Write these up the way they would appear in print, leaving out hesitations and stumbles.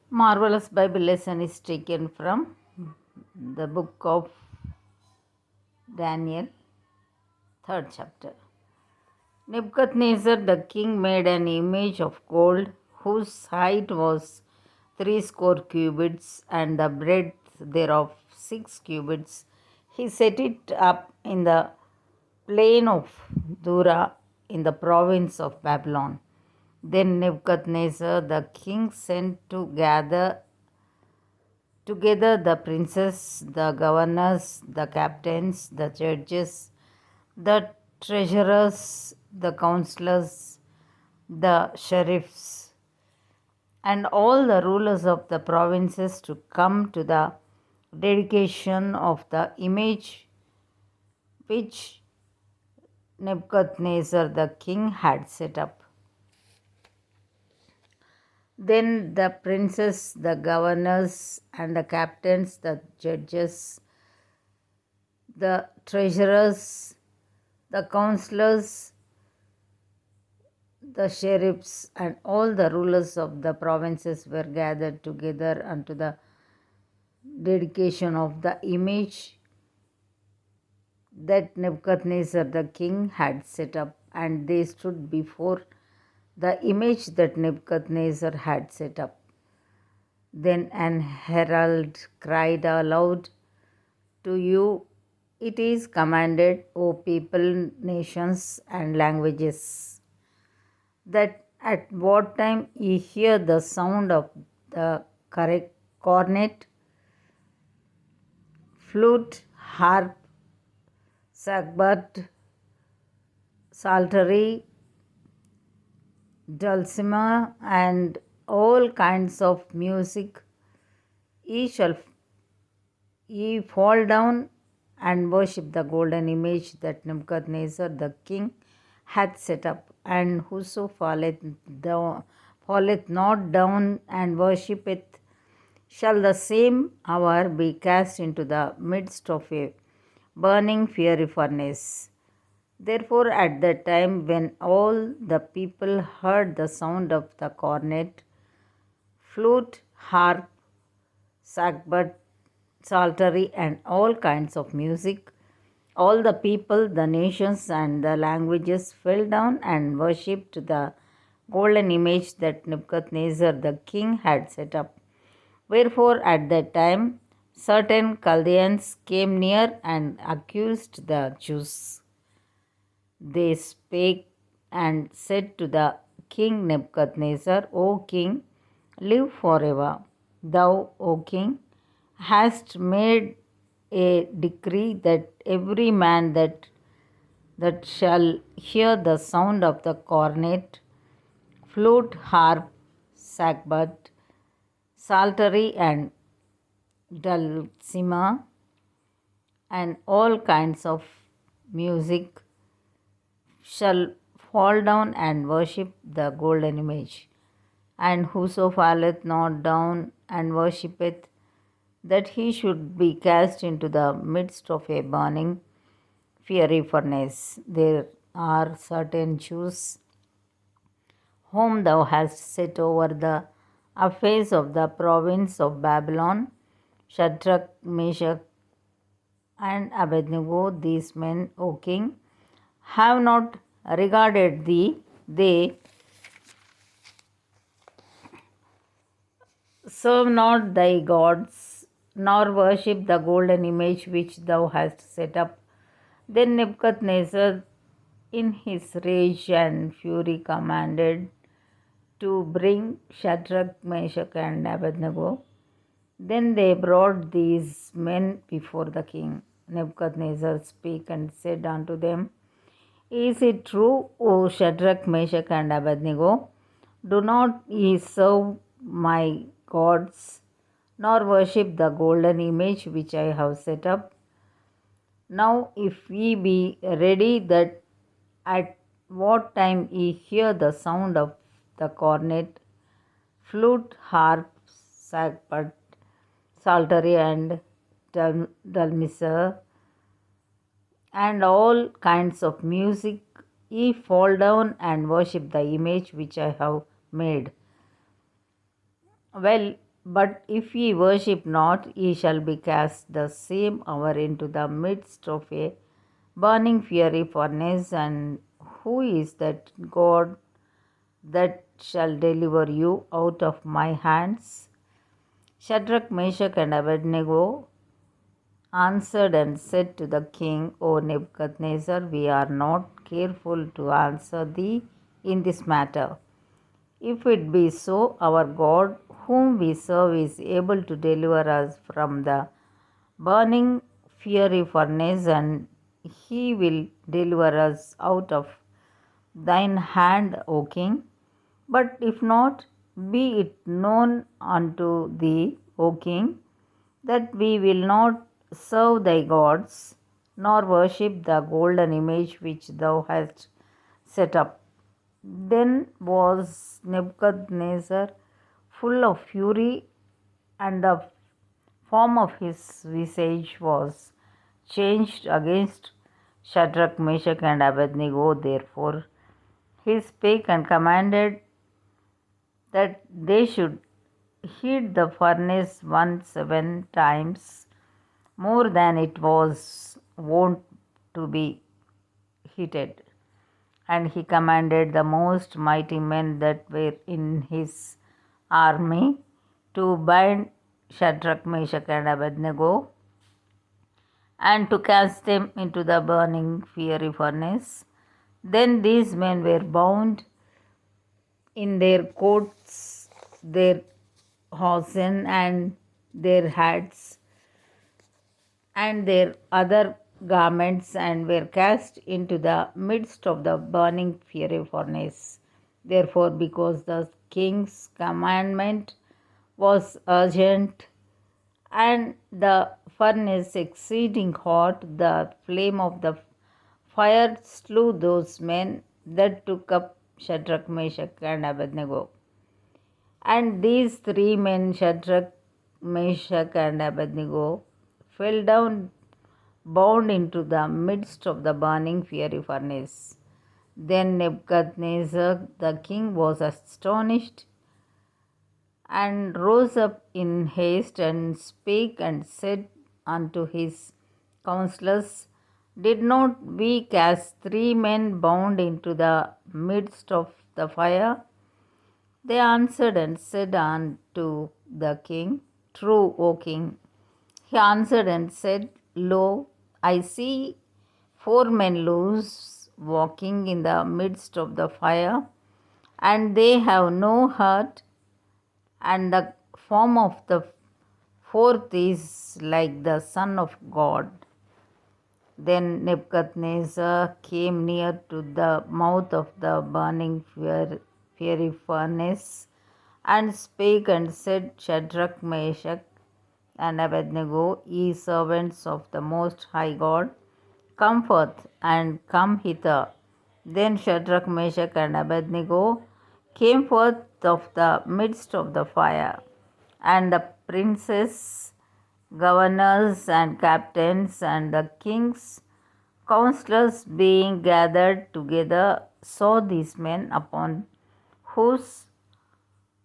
Marvelous Bible lesson is taken from the book of Daniel, 3rd chapter. Nebuchadnezzar the king made an image of gold whose height was 60 cubits and the breadth thereof 6 cubits. He set it up in the plain of Dura in the province of Babylon. Then Nebuchadnezzar the king sent to gather together the princes, the governors, the captains, the judges, the treasurers, the counselors, the sheriffs, and all the rulers of the provinces to come to the dedication of the image which Nebuchadnezzar the king had set up. Then the princes, the governors, and the captains, the judges, the treasurers, the counselors, the sheriffs, and all the rulers of the provinces were gathered together unto the dedication of the image that Nebuchadnezzar the king had set up, and they stood before the image that Nebuchadnezzar had set up. Then an herald cried aloud, "To you it is commanded, O people, nations, and languages, that at what time ye hear the sound of the cornet, flute, harp, sackbut, psaltery, dulcimer, and all kinds of music, ye fall down and worship the golden image that Nebuchadnezzar the king hath set up, and whoso falleth not down and worshipeth shall the same hour be cast into the midst of a burning fiery furnace. Therefore, at that time, when all the people heard the sound of the cornet, flute, harp, sackbut, psaltery, and all kinds of music, all the people, the nations, and the languages fell down and worshipped the golden image that Nebuchadnezzar the king had set up. Wherefore, at that time, certain Chaldeans came near and accused the Jews. They spake and said to the king Nebuchadnezzar, O king, live forever. Thou, O king, hast made a decree that every man that shall hear the sound of the cornet, flute, harp, sackbut, psaltery, and dulcimer, and all kinds of music shall fall down and worship the golden image. And whoso falleth not down and worshippeth, that he should be cast into the midst of a burning fiery furnace. There are certain Jews whom thou hast set over the affairs of the province of Babylon, Shadrach, Meshach, and Abednego. These men, O king, have not regarded thee. They serve not thy gods, nor worship the golden image which thou hast set up. Then Nebuchadnezzar, in his rage and fury, commanded to bring Shadrach, Meshach, and Abednego. Then they brought these men before the king. Nebuchadnezzar spake and said unto them, Is it true, O Shadrach, Meshach, and Abednego? Do not ye serve my gods, nor worship the golden image which I have set up? Now, if ye be ready, that at what time ye hear the sound of the cornet, flute, harp, sackbut, psaltery, and dulcimer, and all kinds of music, ye fall down and worship the image which I have made. Well, But if ye worship not, ye shall be cast the same hour into the midst of a burning fiery furnace. And who is that God that shall deliver you out of my hands? Shadrach, Meshach, and Abednego answered and said to the king, O Nebuchadnezzar, we are not careful to answer thee in this matter. If it be so, our God, whom we serve, is able to deliver us from the burning fiery furnace, and he will deliver us out of thine hand, O king. But if not, be it known unto thee, O king, that we will not serve thy gods, nor worship the golden image which thou hast set up. Then was Nebuchadnezzar full of fury, and the form of his visage was changed against Shadrach, Meshach, and Abednego. Therefore he spake and commanded that they should heat the furnace 17 times more than it was wont to be heated. And he commanded the most mighty men that were in his army to bind Shadrach, Meshach, and Abednego, and to cast them into the burning fiery furnace. Then these men were bound in their coats, their hosen, and their hats, and their other garments, and were cast into the midst of the burning fiery furnace. Therefore, because the king's commandment was urgent, and the furnace exceeding hot, the flame of the fire slew those men that took up Shadrach, Meshach, and Abednego. And these 3 men, Shadrach, Meshach, and Abednego, fell down bound into the midst of the burning fiery furnace. Then Nebuchadnezzar the king was astonished, and rose up in haste, and spake and said unto his counselors, Did not we cast 3 men bound into the midst of the fire? They answered and said unto the king, True, O king. He answered and said, Lo, I see 4 men loose, walking in the midst of the fire, and they have no hurt, and the form of the fourth is like the Son of God. Then Nebuchadnezzar came near to the mouth of the burning fiery furnace, and spake and said, Shadrach, Meshach, and Abednego, ye servants of the Most High God, come forth and come hither. Then Shadrach, Meshach, and Abednego came forth of the midst of the fire. And the princes, governors, and captains, and the king's counselors being gathered together, saw these men upon whose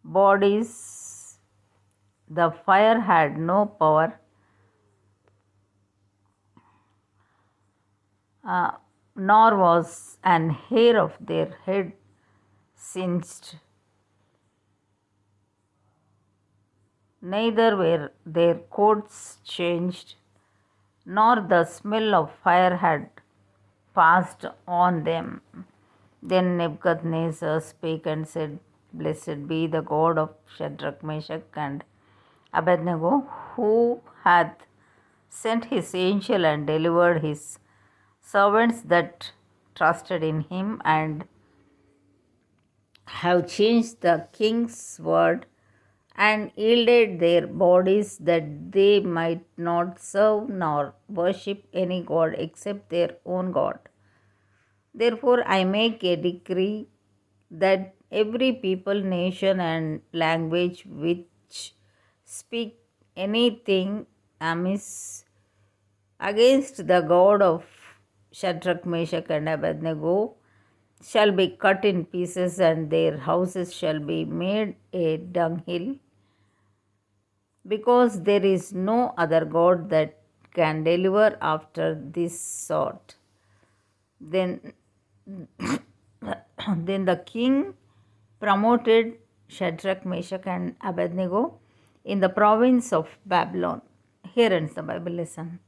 bodies the fire had no power, nor was an hair of their head singed, neither were their coats changed, nor the smell of fire had passed on them. Then Nebuchadnezzar spake and said, Blessed be the God of Shadrach, Meshach, and Abednego, who hath sent his angel and delivered his servants that trusted in him, and have changed the king's word, and yielded their bodies that they might not serve nor worship any god except their own God. Therefore I make a decree that every people, nation, and language which speak anything amiss against the God of Shadrach, Meshach, and Abednego shall be cut in pieces, and their houses shall be made a dunghill, because there is no other God that can deliver after this sort. Then, then the king promoted Shadrach, Meshach, and Abednego in the province of Babylon. Here ends the Bible lesson.